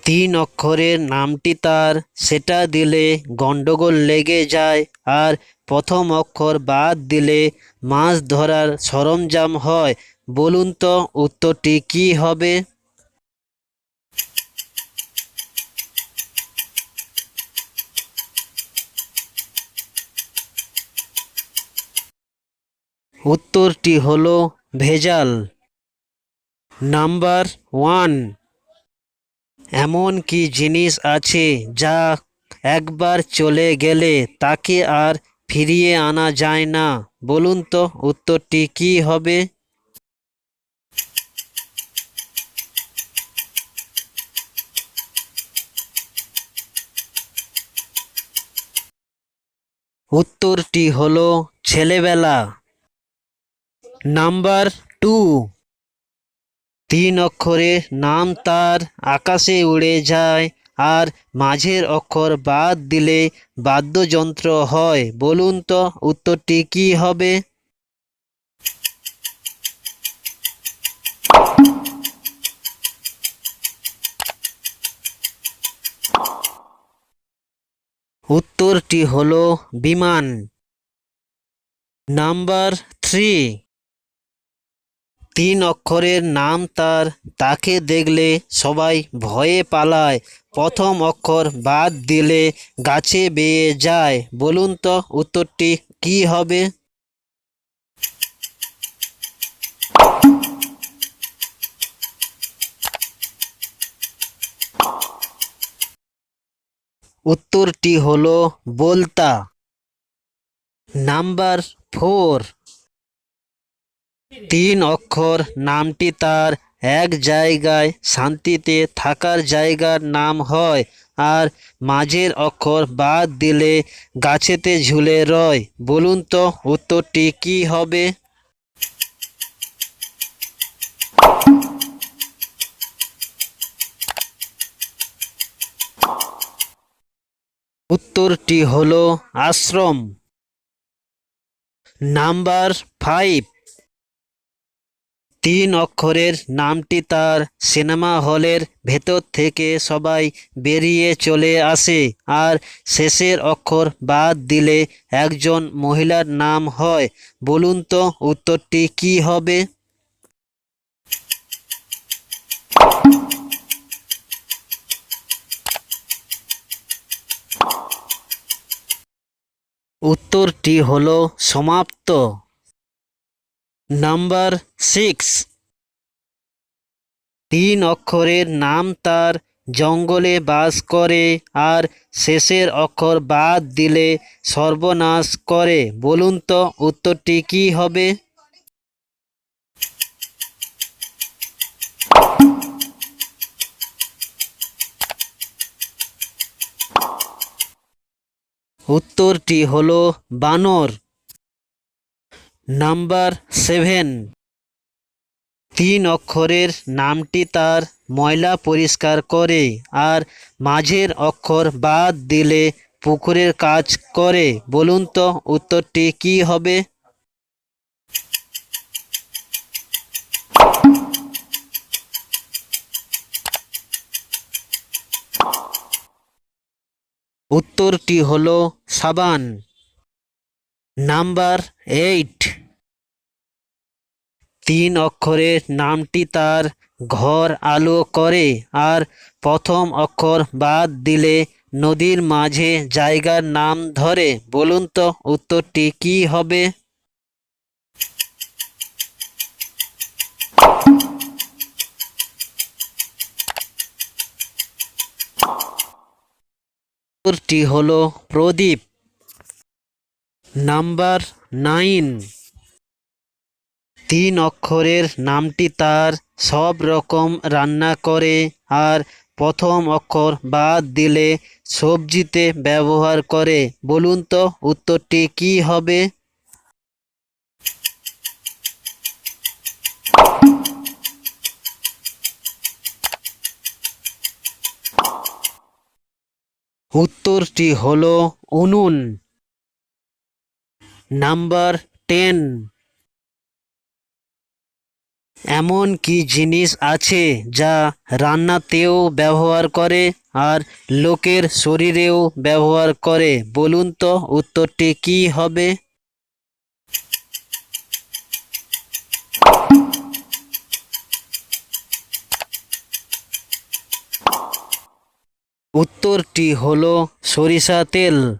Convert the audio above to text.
তিন অক্ষরের নামটি তার, সেটা দিলে গন্ডগোল লেগে যায়, আর প্রথম অক্ষর বাদ দিলে মাছ ধরার সরঞ্জাম হয়। বলুন তো উত্তরটি কি হবে? উত্তরটি হলো ভেজাল। নাম্বার 1, এমন কি জিনিস আছে যা একবার চলে গেলে তাকে আর ফিরিয়ে আনা যায় না? বলুন তো উত্তরটি কি হবে? উত্তরটি হলো ছেলেবেলা। নাম্বার 2, তিন অক্ষরের নাম তার, আকাশে উড়ে যায়, আর মাঝের অক্ষর বাদ দিলে বাদ্যযন্ত্র হয়। বলুন তো উত্তরটি কি হবে? উত্তরটি হলো বিমান। নাম্বার 3, তিন অক্ষরের নাম তার, তাকে দেখলে সবাই ভয়ে পালায়, প্রথম অক্ষর বাদ দিলে গাছে বেয়ে যায়। বলুন তো উত্তরটি কি হবে? উত্তরটি হলো বলতা। নাম্বার 4, তিন অক্ষর নামটি তার, এক জায়গায় শান্তিতে থাকার জায়গার নাম হয়, আর মাঝের অক্ষর বাদ দিলে গাছেতে ঝুলে রয়। বলুন তো উত্তরটি কি হবে? উত্তরটি হলো আশ্রম। নাম্বার 5, তিন অক্ষরের নামটি তার, সিনেমা হলের ভেতর থেকে সবাই বেরিয়ে চলে আসে, আর শেষের অক্ষর বাদ দিলে একজন মহিলার নাম হয়। বলুন তো উত্তরটি কি হবে? উত্তরটি হলো সমাপ্ত। নাম্বার 6, তিন অক্ষরের নাম তার, জঙ্গলে বাস করে, আর শেষের অক্ষর বাদ দিলে সর্বনাশ করে। বলুন তো উত্তরটি কি হবে? উত্তরটি হলো বানর। নাম্বার 7, তিন অক্ষরের নামটি তার, ময়লা পরিষ্কার করে, আর মাঝের অক্ষর বাদ দিলে পুকুরের কাজ করে। বলুন তো উত্তরটি কি হবে? উত্তরটি হলো সাবান। নাম্বার 8, তিন অক্ষরের নামটি তার, ঘর আলো করে, আর প্রথম অক্ষর বাদ দিলে নদীর মাঝে জায়গার নাম ধরে। বলুন তো উত্তরটি কি হবে? উত্তরটি হলো প্রদীপ। নাম্বার 9, তিন অক্ষরের নামটি তার, সব রকম রান্না করে, আর প্রথম অক্ষর বাদ দিলে সবজিতে ব্যবহার করে। বলুন তো উত্তরটি কি হবে? উত্তরটি হলো উনুন। নাম্বার 10, এমন কি জিনিস আছে যা রান্নাতেও ব্যবহার করে আর লোকের শরীরেও ব্যবহার করে? বলুন তো উত্তরটি কি হবে? উত্তরটি হলো সরিষা তেল।